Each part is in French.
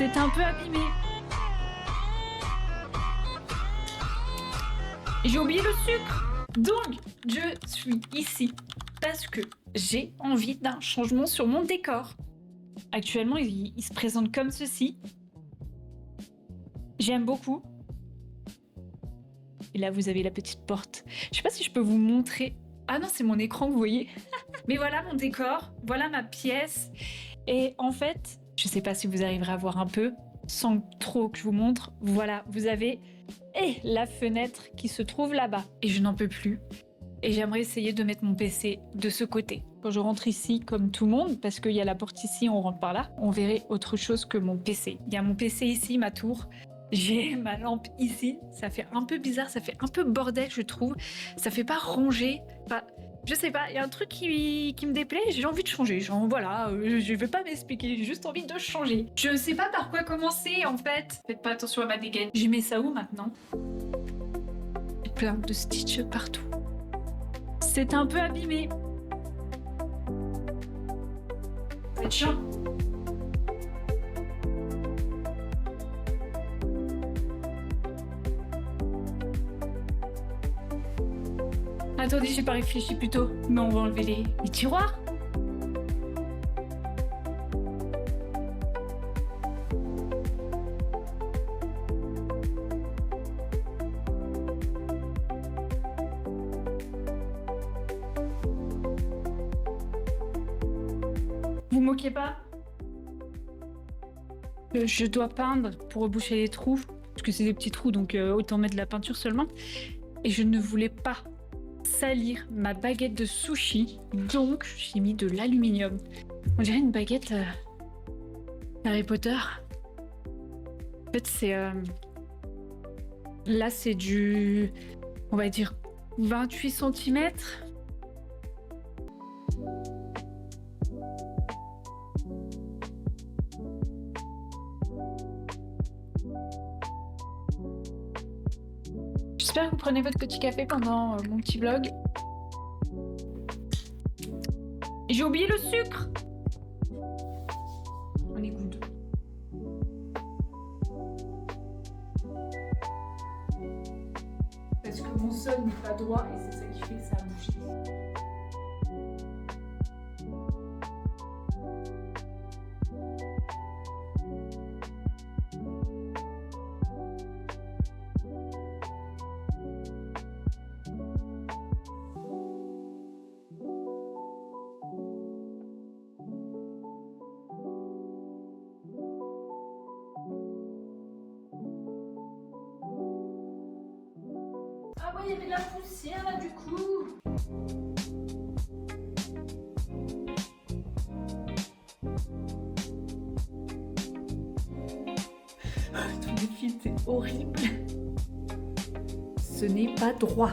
C'est un peu abîmé. J'ai oublié le sucre. Donc, je suis ici parce que j'ai envie d'un changement sur mon décor. Actuellement, il se présente comme ceci. J'aime beaucoup. Et là, vous avez la petite porte. Je sais pas si je peux vous montrer. Ah non, c'est mon écran, vous voyez. Mais voilà mon décor, voilà ma pièce. Et en fait, je sais pas si vous arriverez à voir un peu, sans trop que je vous montre. Voilà, vous avez la fenêtre qui se trouve là-bas. Et je n'en peux plus. Et j'aimerais essayer de mettre mon PC de ce côté. Quand je rentre ici, comme tout le monde, parce qu'il y a la porte ici, on rentre par là, on verrait autre chose que mon PC. Il y a mon PC ici, ma tour. J'ai ma lampe ici. Ça fait un peu bizarre, ça fait un peu bordel, je trouve. Ça fait pas rangé. Enfin, je sais pas, il y a un truc qui me déplaît, j'ai envie de changer. Genre, voilà, je vais pas m'expliquer, j'ai juste envie de changer. Je sais pas par quoi commencer, en fait. Faites pas attention à ma dégaine. J'y mets ça où, maintenant? Plein de stitches partout. C'est un peu abîmé. C'est chiant. Attendez, j'ai pas réfléchi plus tôt. Mais on va enlever les tiroirs. Vous moquez pas? Je dois peindre pour reboucher les trous, parce que c'est des petits trous, donc autant mettre de la peinture seulement. Et je ne voulais pas salir ma baguette de sushi, donc j'ai mis de l'aluminium. On dirait une baguette Harry Potter. En fait, c'est... Là, c'est du... On va dire 28 centimètres. J'espère que vous prenez votre petit café pendant mon petit vlog. J'ai oublié le sucre. On est good. Parce que mon sol n'est pas droit et c'est ça qui fait que ça a bougé. Ah ouais, il y avait de la poussière là du coup. Tous les fils, c'est horrible. Ce n'est pas droit.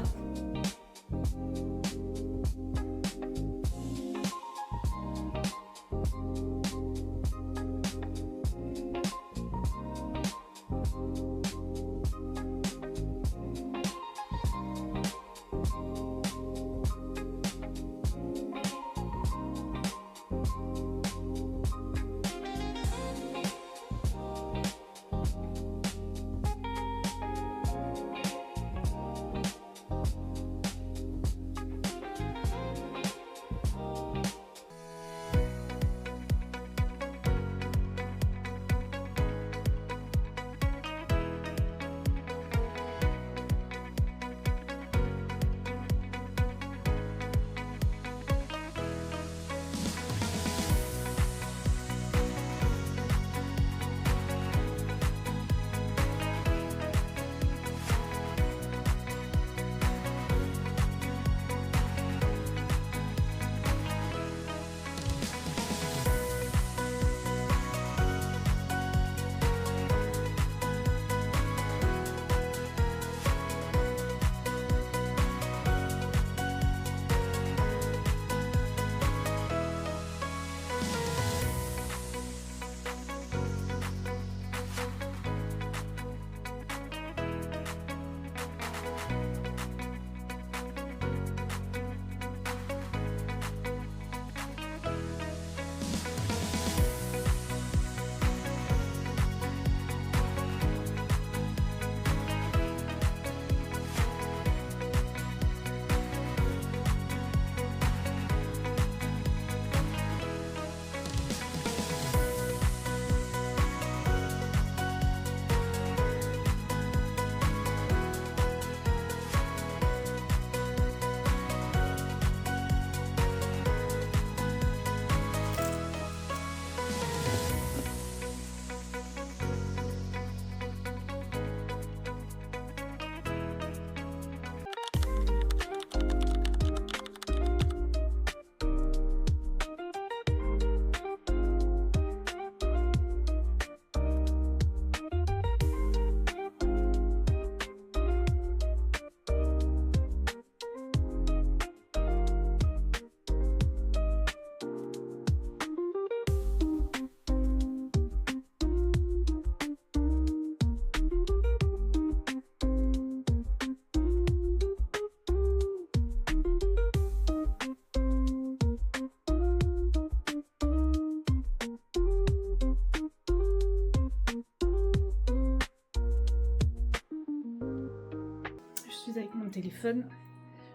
suis avec mon téléphone.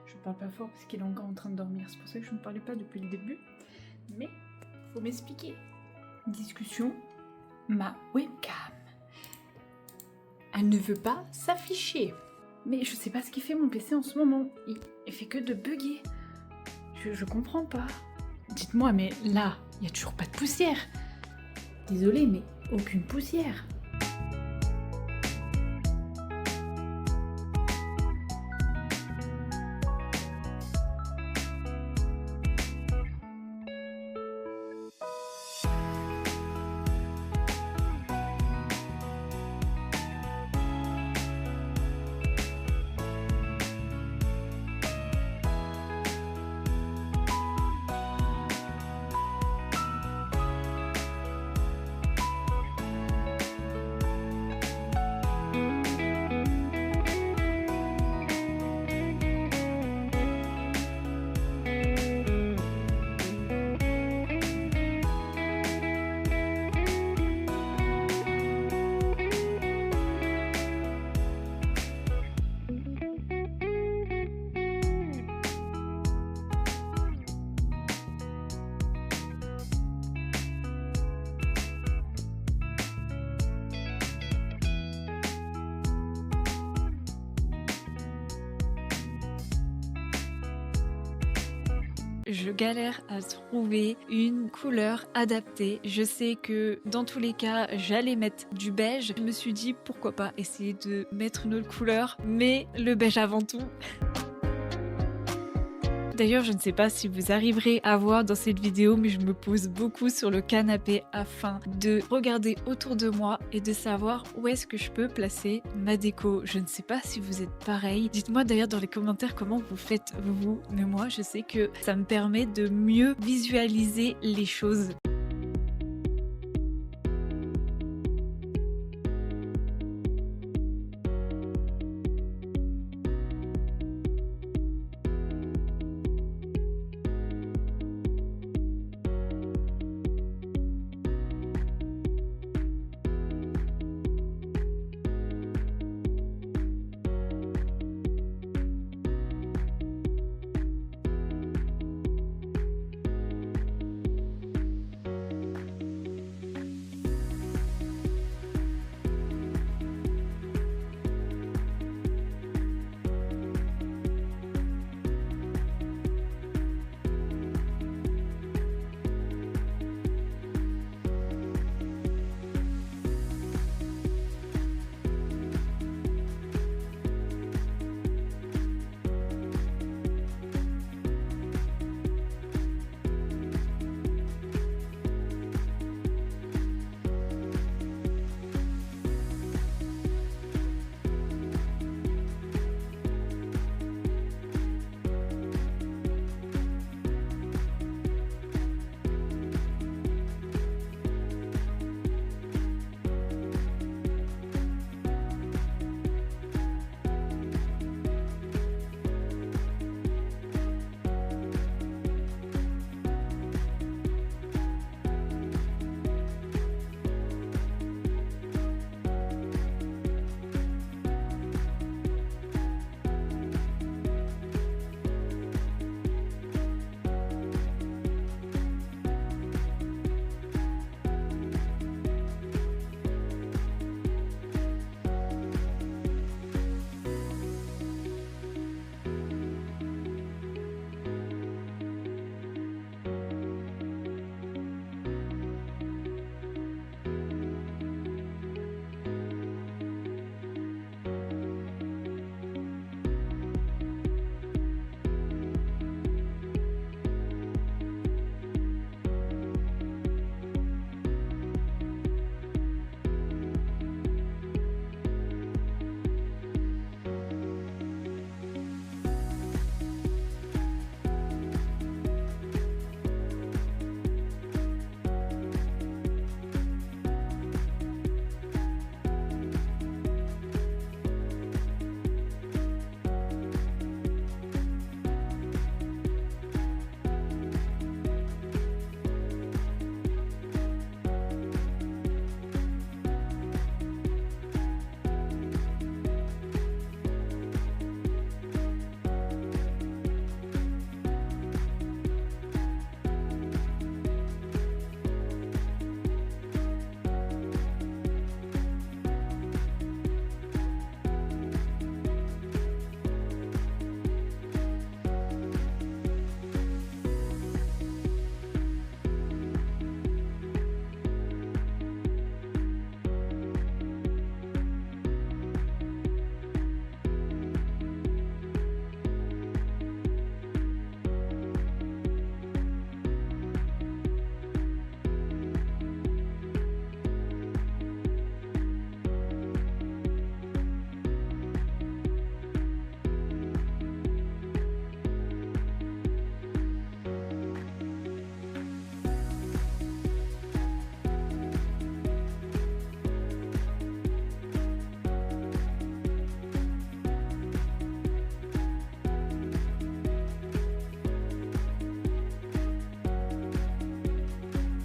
Je parle pas fort parce qu'il est encore en train de dormir, c'est pour ça que je ne parlais pas depuis le début. Mais faut m'expliquer. Discussion, ma webcam. Elle ne veut pas s'afficher. Mais je sais pas ce qu'il fait mon PC en ce moment. Il fait que de bugger. Je comprends pas. Dites-moi, mais là, il y a toujours pas de poussière. Désolée, mais aucune poussière. Je galère à trouver une couleur adaptée. Je sais que dans tous les cas, j'allais mettre du beige. Je me suis dit pourquoi pas essayer de mettre une autre couleur, mais le beige avant tout. D'ailleurs, je ne sais pas si vous arriverez à voir dans cette vidéo, mais je me pose beaucoup sur le canapé afin de regarder autour de moi et de savoir où est-ce que je peux placer ma déco. Je ne sais pas si vous êtes pareil. Dites-moi d'ailleurs dans les commentaires comment vous faites vous, mais moi je sais que ça me permet de mieux visualiser les choses.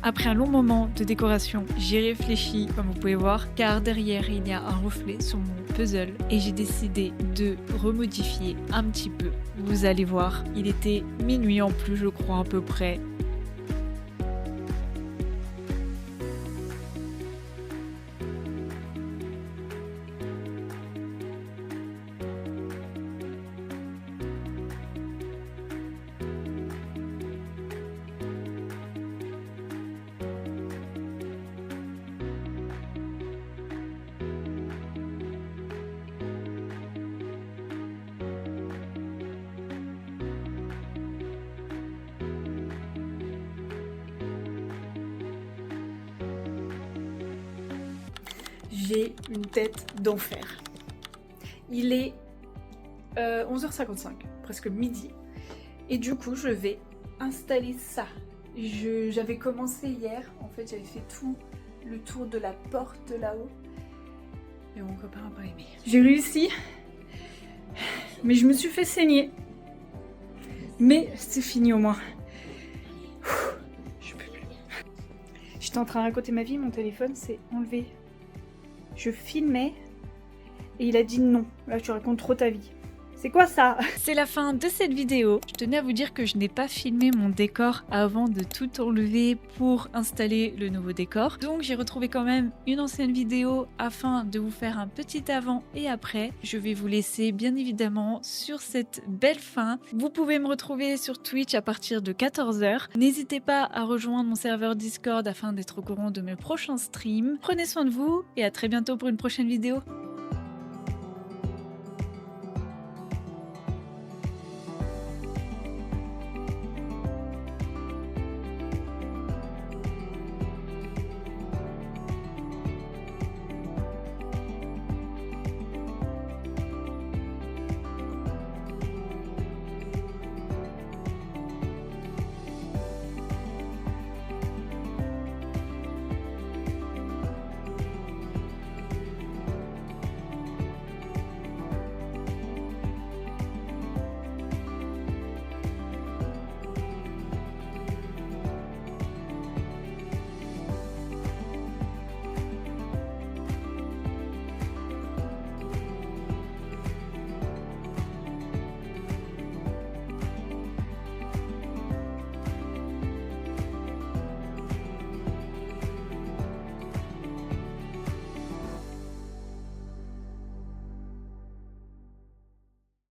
Après un long moment de décoration, j'ai réfléchi, comme vous pouvez voir, car derrière il y a un reflet sur mon puzzle et j'ai décidé de remodifier un petit peu. Vous allez voir, il était minuit en plus, je crois à peu près. J'ai une tête d'enfer. Il est 11h55, presque midi. Et du coup, je vais installer ça. J'avais commencé hier. En fait, j'avais fait tout le tour de la porte de là-haut. Mais mon copain n'a pas aimé. J'ai réussi. Mais je me suis fait saigner. Mais c'est fini au moins. Je peux plus. J'étais en train de raconter ma vie. Mon téléphone s'est enlevé. Je filmais et il a dit non, là tu racontes trop ta vie. C'est quoi ça? C'est la fin de cette vidéo. Je tenais à vous dire que je n'ai pas filmé mon décor avant de tout enlever pour installer le nouveau décor. Donc j'ai retrouvé quand même une ancienne vidéo afin de vous faire un petit avant et après. Je vais vous laisser bien évidemment sur cette belle fin. Vous pouvez me retrouver sur Twitch à partir de 14h. N'hésitez pas à rejoindre mon serveur Discord afin d'être au courant de mes prochains streams. Prenez soin de vous et à très bientôt pour une prochaine vidéo.